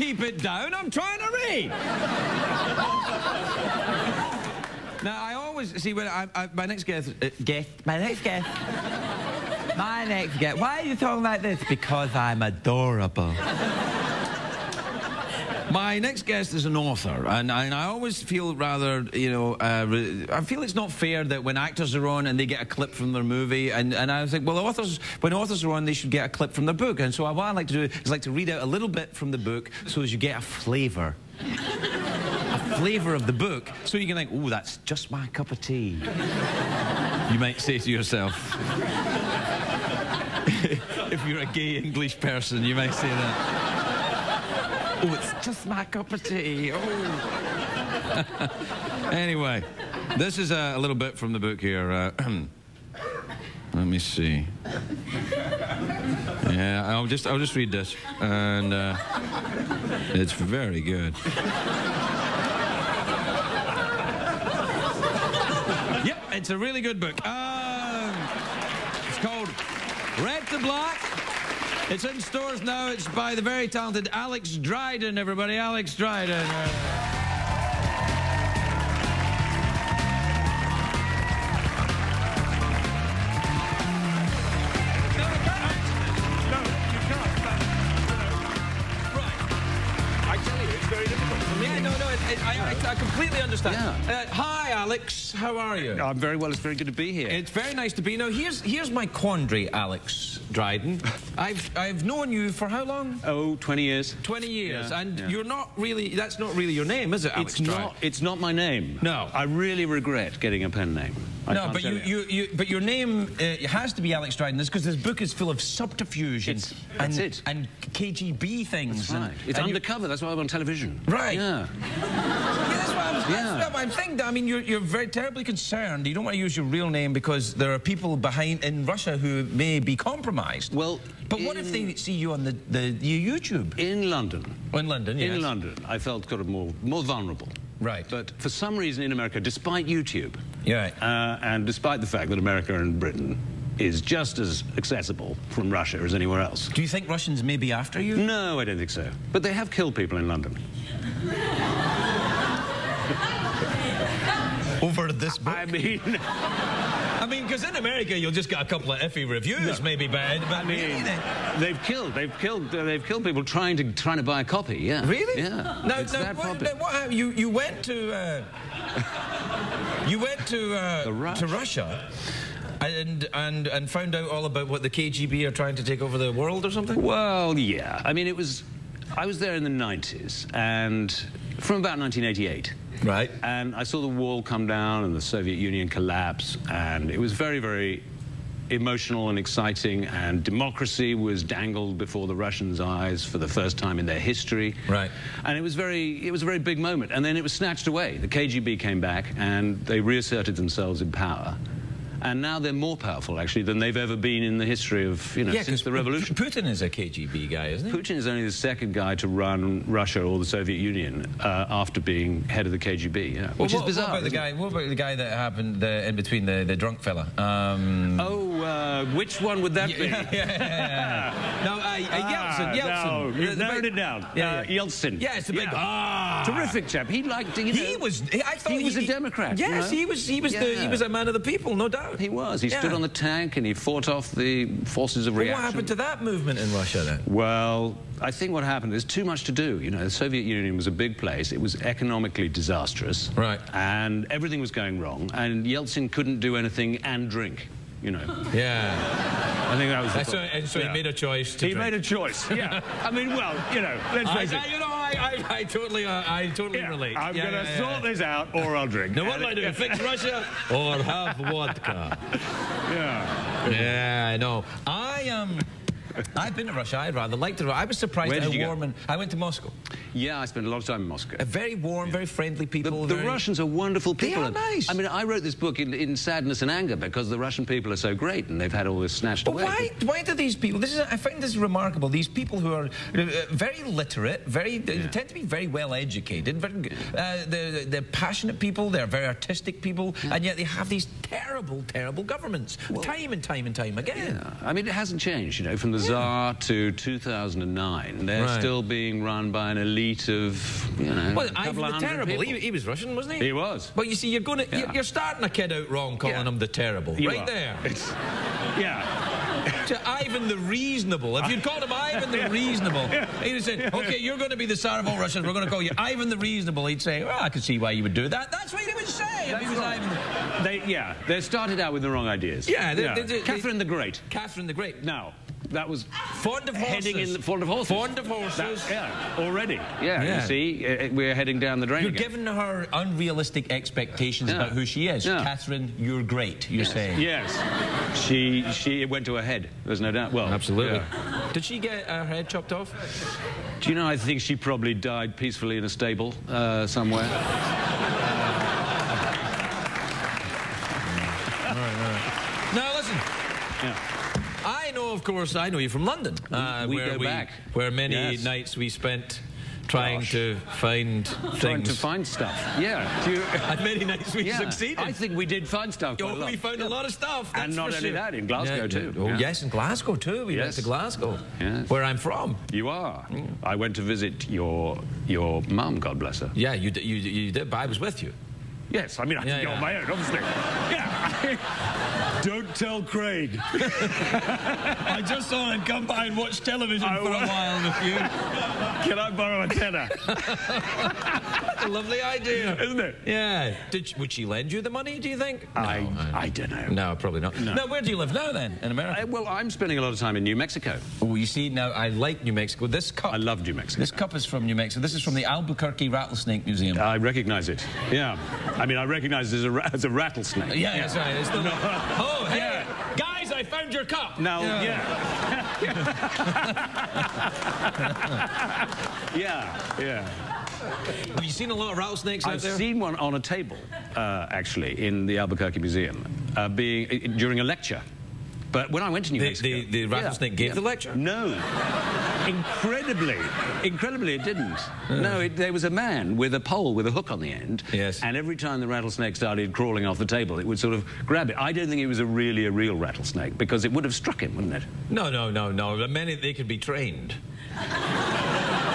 keep it down. I'm trying to read. Now, I always see when my next guest. Why are you talking like this? Because I'm adorable. My next guest is an author, and I always feel rather, you know, I feel it's not fair that when actors are on and they get a clip from their movie, and I think, well, when authors are on, they should get a clip from their book. And so what I like to do is like to read out a little bit from the book so as you get a flavour. A flavour of the book, so you can think, oh, that's just my cup of tea. You might say to yourself. If you're a gay English person, you might say that. Oh, it's just my cup of tea. Oh. Anyway, this is a little bit from the book here. Let me see. Yeah, I'll just read this, and it's very good. Yep, it's a really good book. It's called Red to Black. It's in stores now. It's by the very talented Alex Dryden, everybody. Alex Dryden. I completely understand. Yeah. Hi, Alex. How are you? I'm very well. It's very good to be here. It's very nice to be. Now, here's my quandary, Alex Dryden. I've known you for how long? Oh, 20 years. 20 years, yeah, and you're not really. That's not really your name, is it, Alex Dryden? It's not my name. No. I really regret getting a pen name. No, but but your name has to be Alex Dryden. That's because this book is full of subterfuge and KGB things. That's right. It's undercover. That's why I'm on television. Right. Yeah. I'm thinking. I mean, you're very terribly concerned. You don't want to use your real name because there are people in Russia who may be compromised. Well, but what if they see you on the YouTube? In London. In London, yes. In London, I felt kind of more vulnerable. Right. But for some reason in America, despite YouTube, yeah, and despite the fact that America and Britain is just as accessible from Russia as anywhere else. Do you think Russians may be after you? No, I don't think so. But they have killed people in London. Over this book? I mean, because in America you'll just get a couple of iffy reviews, maybe bad. But I mean, they've killed people trying to buy a copy. Yeah. Really? Yeah. You went to to Russia. And found out all about what the KGB are trying to take over the world or something? Well, yeah. I mean, I was there in the 90s, and from about 1988. Right. And I saw the wall come down and the Soviet Union collapse, and it was very, very emotional and exciting, and democracy was dangled before the Russians' eyes for the first time in their history. Right. And it was a very big moment. And then it was snatched away. The KGB came back, and they reasserted themselves in power. And now they're more powerful, actually, than they've ever been in the history of, you know, since the revolution. Putin is a KGB guy, isn't he? Putin is only the second guy to run Russia or the Soviet Union after being head of the KGB, yeah. Which is bizarre. What about the guy that happened in between the drunk fella? Which one would that be? No, Yeltsin. No, you've narrowed it down. Yeltsin. Yeah, it's a big... Terrific chap. He liked... You know, he was a Democrat. Yes, you know? he was a man of the people, no doubt. He was. He stood on the tank and he fought off the forces of reaction. What happened to that movement in Russia then? Well, I think what happened, there's too much to do. You know, the Soviet Union was a big place. It was economically disastrous. Right. And everything was going wrong. And Yeltsin couldn't do anything and drink, you know. Yeah. I think that was and so he made a choice to drink. He made a choice, yeah. I mean, well, you know, let's face it. You know, I totally relate. I'm going to sort this out, or I'll drink. Now, what do I do? Fix Russia or have vodka? Yeah. Yeah, I know. I've been to Russia. I'd rather like to. I was surprised at how warm. I went to Moscow. Yeah, I spent a lot of time in Moscow. Very warm, very friendly people. The Russians are wonderful people. They are nice. I mean, I wrote this book in sadness and anger because the Russian people are so great and they've had all this snatched away. Why do these people? I find this remarkable. These people who are very literate, tend to be very well educated. They're passionate people. They're very artistic people, and yet they have these terrible, terrible governments, time and time and time again. Yeah. I mean, it hasn't changed, you know, from the bizarre to 2009. They're still being run by an elite of, you know, well, a couple Ivan of the hundred Terrible. people. He was Russian, wasn't he? He was. But you see, you're starting a kid out wrong calling him the Terrible. You right are. there. Yeah. To Ivan the Reasonable. If you'd called him Ivan the Reasonable, he'd have said, okay, you're going to be the Tsar of all Russians, we're going to call you Ivan the Reasonable. He'd say, well, I can see why you would do that. That's what he would say if he was Ivan the... They started out with the wrong ideas. Catherine the Great. Catherine the Great. Now, that was fond of horses. Heading in fond of horses. Fond of horses. Already. Yeah. You see, we're heading down the drain. You're again. giving her unrealistic expectations about who she is. Catherine, you're great, you're saying. Yes. She went to her head, there's no doubt. Well, absolutely. Did she get her head chopped off? Do you know, I think she probably died peacefully in a stable somewhere. All right. Now, listen. I know, of course, I know you from London. We go back. Where many nights we spent trying to find things. Trying to find stuff. Yeah. And many nights we succeeded. I think we did find stuff quite a lot. We found a lot of stuff. And not only that, in Glasgow too. Oh, yes, in Glasgow too. We went to Glasgow, where I'm from. You are. I went to visit your mum, God bless her. Yeah, you did, but I was with you. Yes, I mean, I didn't go on my own, obviously. Don't tell Craig. I just saw him come by and watch television for a while with you. Can I borrow a tenner? That's a lovely idea. Isn't it? Yeah. Would she lend you the money, do you think? No, I don't know. No, probably not. No. Now, where do you live now, then, in America? Well, I'm spending a lot of time in New Mexico. Oh, you see, now, I like New Mexico. This cup... I love New Mexico. This cup is from New Mexico. This is from the Albuquerque Rattlesnake Museum. I recognize it. Yeah. I mean, I recognize it as a rattlesnake. Yeah, that's right. It's the... Oh, hey, guys, I found your cup. Now, yeah. Have you seen a lot of rattlesnakes out there? I've seen one on a table, actually, in the Albuquerque Museum, during a lecture. But when I went to New Mexico... The rattlesnake gave the lecture? No. Incredibly, it didn't. No, there was a man with a pole with a hook on the end. Yes. And every time the rattlesnake started crawling off the table, it would sort of grab it. I don't think it was really a real rattlesnake, because it would have struck him, wouldn't it? No. Many, they could be trained.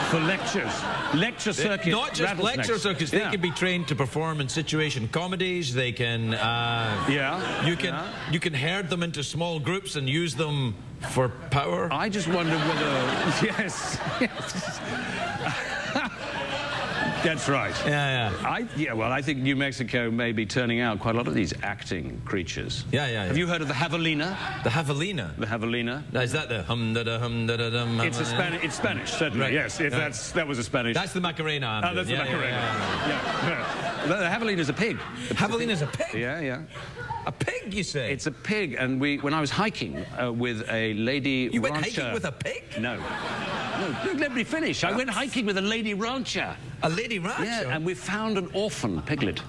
For lectures. Lecture circuits. Not just lecture circuits. They can be trained to perform in situation comedies. They can... You can herd them into small groups and use them for power. I just wonder whether... Yes. That's right. Well, I think New Mexico may be turning out quite a lot of these acting creatures. Have you heard of the javelina? The javelina? The javelina. Is that the hum-da-da-hum-da-da-dum? It's Spanish, certainly, right. Yes. If that was a Spanish... That's the Macarena. That's the Macarena. The javelina's a pig. Javelina's a pig? Yeah. A pig, you say? It's a pig, and when I was hiking with a lady You rancher... went hiking with a pig? No, let me finish. I went hiking with a lady rancher. A lady rancher? Yeah, and we found an orphan piglet.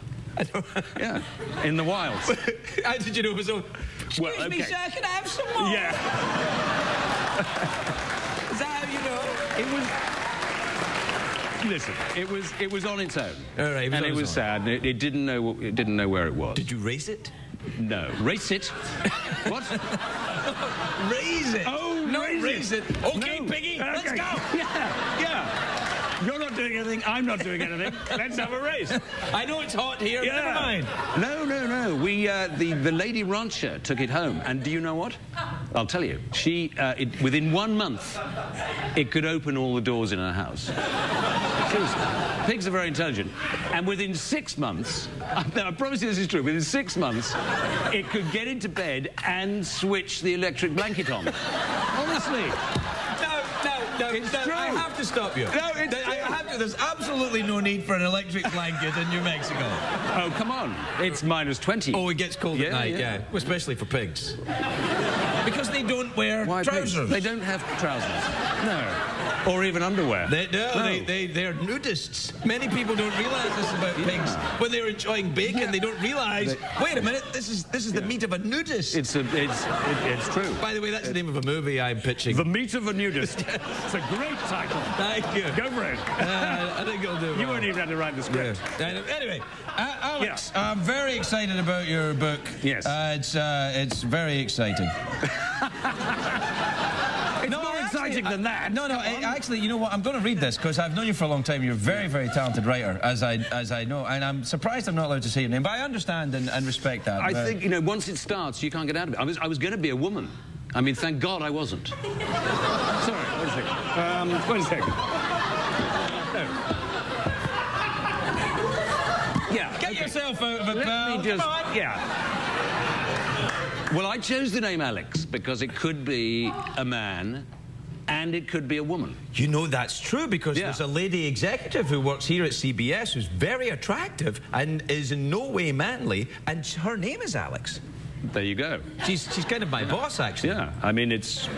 Yeah, in the wilds. How did you know it was so... Excuse me, sir, can I have some more? Yeah. Is that how you know? It was... Listen, it was on its own. All right, it was sad. It didn't know where it was. Did you race it? No. Race it? What? Raise it. Oh, no, raise it. Okay, no. Piggy, let's go. Yeah. You're not doing anything, I'm not doing anything. Let's have a race. I know it's hot here, never mind. No. We, the lady rancher took it home, and do you know what? I'll tell you. Within 1 month, it could open all the doors in her house. Seriously. Pigs are very intelligent. And within 6 months, I promise you this is true, within 6 months, it could get into bed and switch the electric blanket on. Honestly. No, I have to stop you. No, it's true. There's absolutely no need for an electric blanket in New Mexico. Oh, come on. It's -20. Oh, it gets cold at night, yeah. Especially for pigs. Because they don't wear trousers. Pigs? They don't have trousers. No. Or even underwear. They're nudists. Many people don't realise this about pigs. When they're enjoying bacon, they don't realise, wait a minute, this is the meat of a nudist. It's true. By the way, that's the name of a movie I'm pitching. The Meat of a Nudist. It's a great title. Thank you. Go for it. I think I'll do it. You weren't even had to write the script. Anyway, Alex, I'm very excited about your book. Yes. It's very exciting. romantic than that. No, actually, you know what? I'm going to read this because I've known you for a long time. You're a very, very talented writer, as I know, and I'm surprised I'm not allowed to say your name, but I understand and respect that. I think, you know, once it starts, you can't get out of it. I was going to be a woman. I mean, thank God I wasn't. Sorry, wait a second. Wait a second. No. Yeah. Get yourself out of it, pal. Let me just... Yeah. Well, I chose the name Alex because it could be a man and it could be a woman. You know that's true because there's a lady executive who works here at CBS who's very attractive and is in no way manly, and her name is Alex. There you go. She's kind of my boss, actually. Yeah, I mean, it's...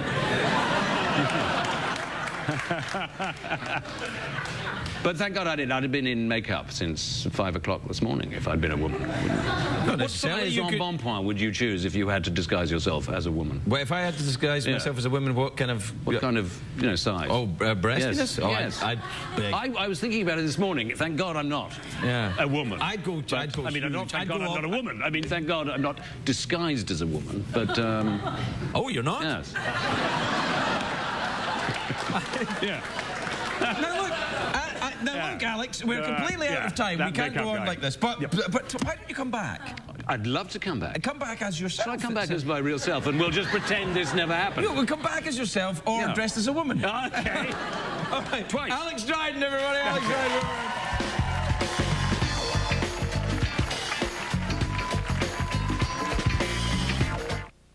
But thank God I didn't. I'd have been in makeup since 5 o'clock this morning if I'd been a woman. What size embonpoint would you choose if you had to disguise yourself as a woman? Well, if I had to disguise myself as a woman, what kind of... What kind of, you know, size? Oh, breastiness? Yes. Oh, yes. I was thinking about it this morning. Thank God I'm not a woman. I'd go I mean, thank God I'm not a woman. I mean, thank God I'm not disguised as a woman, but... Oh, you're not? Yes. Yeah. Now, look... Look, Alex, we're completely out of time. We can't go on like this. But why don't you come back? I'd love to come back. Come back as yourself. Shall I come back as my real self and we'll just pretend this never happened? We'll come back as yourself or dressed as a woman. Okay. All right. Twice. Alex Dryden, everybody. Alex Dryden.